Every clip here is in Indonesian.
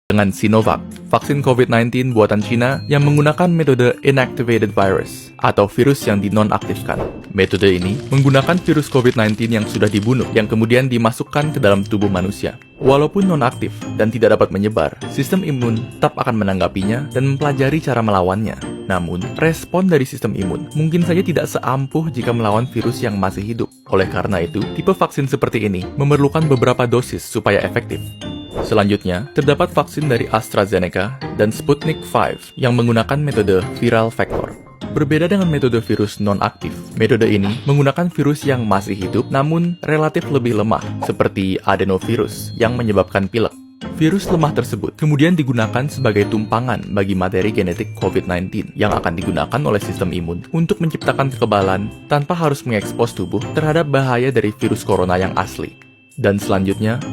dengan Sinovac, vaksin COVID-19 buatan Cina yang menggunakan metode inactivated virus atau virus yang dinonaktifkan. Metode ini menggunakan virus COVID-19 yang sudah dibunuh yang kemudian dimasukkan ke dalam tubuh manusia. Walaupun nonaktif dan tidak dapat menyebar, sistem imun tetap akan menanggapinya dan mempelajari cara melawannya. Namun, respon dari sistem imun mungkin saja tidak seampuh jika melawan virus yang masih hidup. Oleh karena itu, tipe vaksin seperti ini memerlukan beberapa dosis supaya efektif. Selanjutnya, terdapat vaksin dari AstraZeneca dan Sputnik V yang menggunakan metode viral vector. Berbeda dengan metode virus non-aktif, metode ini menggunakan virus yang masih hidup namun relatif lebih lemah, seperti adenovirus yang menyebabkan pilek. Virus lemah tersebut kemudian digunakan sebagai tumpangan bagi materi genetik COVID-19 yang akan digunakan oleh sistem imun untuk menciptakan kekebalan tanpa harus mengekspos tubuh terhadap bahaya dari virus corona yang asli. Dan selanjutnya,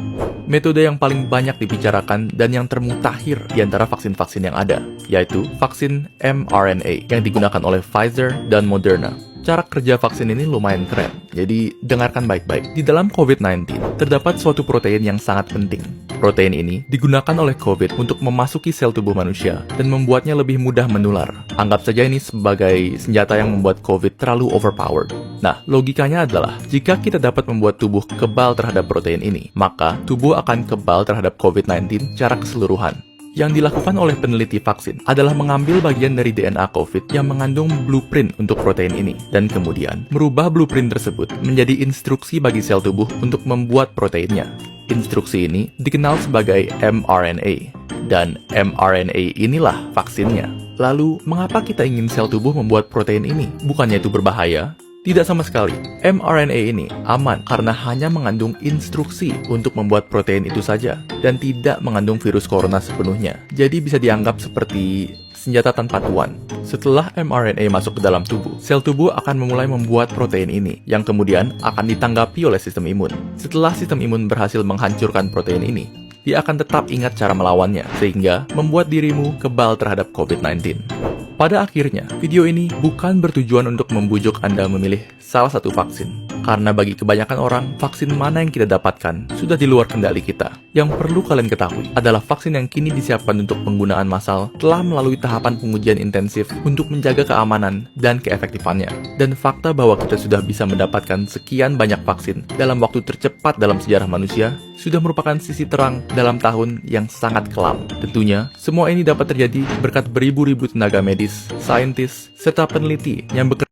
metode yang paling banyak dibicarakan dan yang termutakhir di antara vaksin-vaksin yang ada, yaitu vaksin mRNA yang digunakan oleh Pfizer dan Moderna. Cara kerja vaksin ini lumayan keren, jadi dengarkan baik-baik. Di dalam COVID-19, terdapat suatu protein yang sangat penting. Protein ini digunakan oleh COVID untuk memasuki sel tubuh manusia dan membuatnya lebih mudah menular. Anggap saja ini sebagai senjata yang membuat COVID terlalu overpowered. Nah, logikanya adalah, jika kita dapat membuat tubuh kebal terhadap protein ini, maka tubuh akan kebal terhadap COVID-19 secara keseluruhan. Yang dilakukan oleh peneliti vaksin adalah mengambil bagian dari DNA COVID yang mengandung blueprint untuk protein ini, dan kemudian merubah blueprint tersebut menjadi instruksi bagi sel tubuh untuk membuat proteinnya. Instruksi ini dikenal sebagai mRNA, dan mRNA inilah vaksinnya. Lalu, mengapa kita ingin sel tubuh membuat protein ini? Bukannya itu berbahaya? Tidak sama sekali. mRNA ini aman karena hanya mengandung instruksi untuk membuat protein itu saja dan tidak mengandung virus corona sepenuhnya. Jadi bisa dianggap seperti senjata tanpa tuan. Setelah mRNA masuk ke dalam tubuh, sel tubuh akan memulai membuat protein ini yang kemudian akan ditanggapi oleh sistem imun. Setelah sistem imun berhasil menghancurkan protein ini, dia akan tetap ingat cara melawannya sehingga membuat dirimu kebal terhadap COVID-19. Pada akhirnya, video ini bukan bertujuan untuk membujuk Anda memilih salah satu vaksin. Karena bagi kebanyakan orang, vaksin mana yang kita dapatkan sudah di luar kendali kita. Yang perlu kalian ketahui adalah vaksin yang kini disiapkan untuk penggunaan massal telah melalui tahapan pengujian intensif untuk menjaga keamanan dan keefektifannya. Dan fakta bahwa kita sudah bisa mendapatkan sekian banyak vaksin dalam waktu tercepat dalam sejarah manusia sudah merupakan sisi terang dalam tahun yang sangat kelam. Tentunya, semua ini dapat terjadi berkat beribu-ribu tenaga medis, saintis, serta peneliti yang bekerja